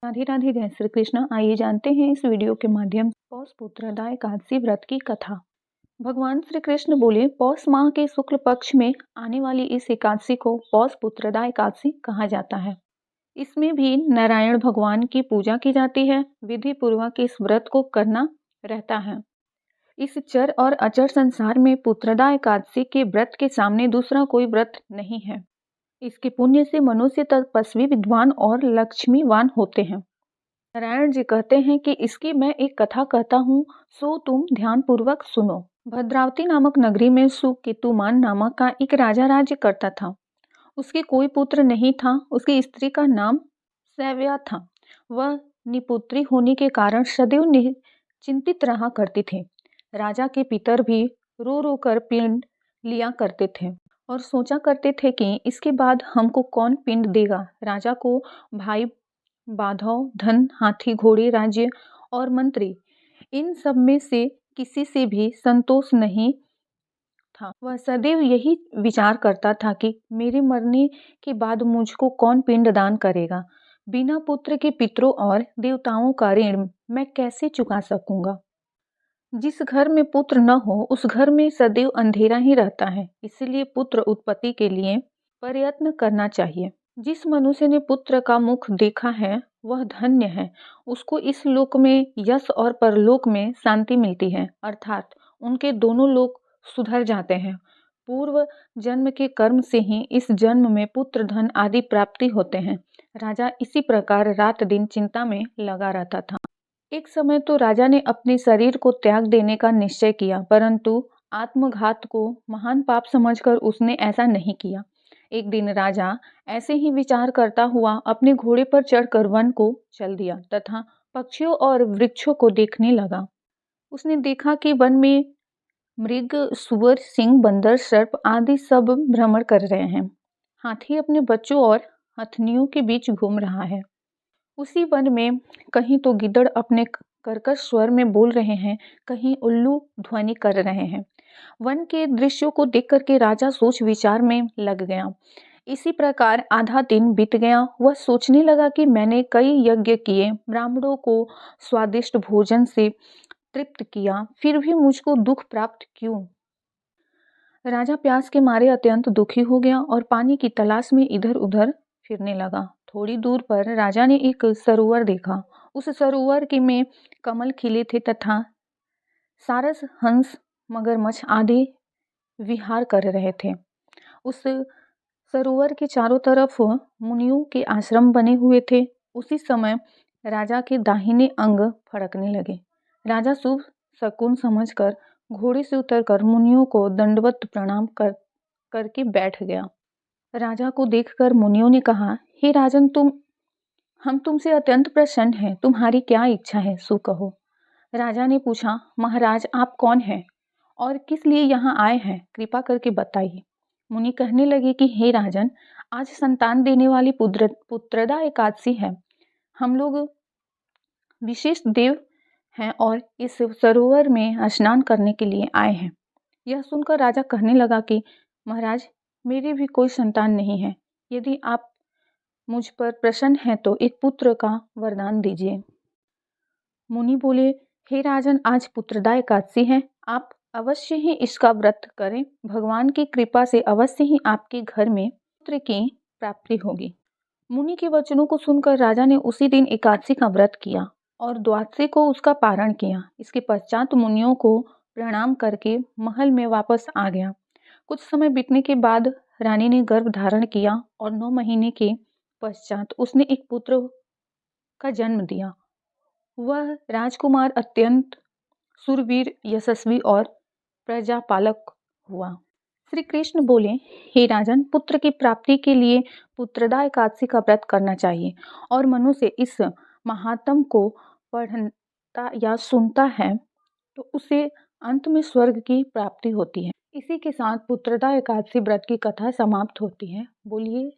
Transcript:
राधे राधे, जय श्री कृष्ण। आइए जानते हैं इस वीडियो के माध्यम से पौष पुत्रदा एकादशी व्रत की कथा। भगवान श्री कृष्ण बोले, पौष माह के शुक्ल पक्ष में आने वाली इस एकादशी को पौष पुत्रदा एकादशी कहा जाता है। इसमें भी नारायण भगवान की पूजा की जाती है। विधि पूर्वक इस व्रत को करना रहता है। इस चर और अचर संसार में पुत्रदा एकादशी के व्रत के सामने दूसरा कोई व्रत नहीं है। इसके पुण्य से मनुष्य तपस्वी, विद्वान और लक्ष्मीवान होते हैं। नारायण जी कहते हैं कि इसकी मैं एक कथा कहता हूँ, सो तुम ध्यान पूर्वक सुनो। भद्रावती नामक नगरी में सुकेतुमान नामक का एक राजा राज्य करता था। उसके कोई पुत्र नहीं था। उसकी स्त्री का नाम सैव्या था। वह निपुत्री होने के कारण सदैव चिंतित रहा करती थी। राजा के पितर भी रो रो कर पिंड लिया करते थे और सोचा करते थे कि इसके बाद हमको कौन पिंड देगा। राजा को भाई, बाधव, धन, हाथी, घोड़े, राज्य और मंत्री, इन सब में से किसी से भी संतोष नहीं था। वह सदैव यही विचार करता था कि मेरे मरने के बाद मुझको कौन पिंड दान करेगा। बिना पुत्र के पितरों और देवताओं का ऋण मैं कैसे चुका सकूंगा। जिस घर में पुत्र न हो उस घर में सदैव अंधेरा ही रहता है। इसलिए पुत्र उत्पत्ति के लिए प्रयत्न करना चाहिए। जिस मनुष्य ने पुत्र का मुख देखा है वह धन्य है। उसको इस लोक में यश और परलोक में शांति मिलती है, अर्थात उनके दोनों लोक सुधर जाते हैं। पूर्व जन्म के कर्म से ही इस जन्म में पुत्र, धन आदि प्राप्ति होते हैं। राजा इसी प्रकार रात दिन चिंता में लगा रहता था। एक समय तो राजा ने अपने शरीर को त्याग देने का निश्चय किया, परंतु आत्मघात को महान पाप समझकर उसने ऐसा नहीं किया। एक दिन राजा ऐसे ही विचार करता हुआ अपने घोड़े पर चढ़कर वन को चल दिया तथा पक्षियों और वृक्षों को देखने लगा। उसने देखा कि वन में मृग, सुअर, सिंह, बंदर, सर्प आदि सब भ्रमण कर रहे हैं। हाथी अपने बच्चों और हथनियों के बीच घूम रहा है। उसी वन में कहीं तो गिद्दड़ अपने कर्कश स्वर में बोल रहे हैं, कहीं उल्लू ध्वनि कर रहे हैं। वन के दृश्यों को देख करके राजा सोच विचार में लग गया। इसी प्रकार आधा दिन बीत गया। वह सोचने लगा कि मैंने कई यज्ञ किए, ब्राह्मणों को स्वादिष्ट भोजन से तृप्त किया, फिर भी मुझको दुख प्राप्त क्यों। राजा प्यास के मारे अत्यंत दुखी हो गया और पानी की तलाश में इधर उधर फिरने लगा। थोड़ी दूर पर राजा ने एक सरोवर देखा। उस सरोवर के में कमल खिले थे तथा सारस, हंस, मगरमच्छ आदि विहार कर रहे थे। उस सरोवर के चारों तरफ मुनियों के आश्रम बने हुए थे। उसी समय राजा के दाहिने अंग फड़कने लगे। राजा शुभ शकुन समझकर घोड़े से उतरकर मुनियों को दंडवत प्रणाम करके बैठ गया। राजा को देखकर मुनियों ने कहा, हे राजन, हम तुमसे अत्यंत प्रसन्न हैं। तुम्हारी क्या इच्छा है, सो कहो। राजा ने पूछा, महाराज आप कौन हैं और किस लिए यहाँ आए हैं, कृपा करके बताइए। मुनि कहने लगे कि हे राजन, आज संतान देने वाली पुत्रदा एकादशी है। हम लोग विशेष देव हैं और इस सरोवर में स्नान करने के लिए आए हैं। यह सुनकर राजा कहने लगा कि महाराज, मेरी भी कोई संतान नहीं है। यदि आप मुझ पर प्रसन्न हैं तो एक पुत्र का वरदान दीजिए। मुनि बोले, हे राजन, आज पुत्रदा एकादशी है। आप अवश्य ही इसका व्रत करें। भगवान की कृपा से अवश्य ही आपके घर में पुत्र की प्राप्ति होगी। मुनि के वचनों को सुनकर राजा ने उसी दिन एकादशी का व्रत किया और द्वादशी को उसका पारण किया। इसके पश्चात मुनियों को प्रणाम करके महल में वापस आ गया। कुछ समय बीतने के बाद रानी ने गर्भ धारण किया और 9 महीने के पश्चात उसने एक पुत्र का जन्म दिया। वह राजकुमार अत्यंत शूरवीर, यशस्वी और प्रजापालक हुआ। श्री कृष्ण बोले, हे राजन, पुत्र की प्राप्ति के लिए पुत्रदा एकादशी का व्रत करना चाहिए और मनुष्य इस महात्म को पढ़ता या सुनता है तो उसे अंत में स्वर्ग की प्राप्ति होती है। इसी के साथ पुत्रदा एकादशी व्रत की कथा समाप्त होती है। बोलिए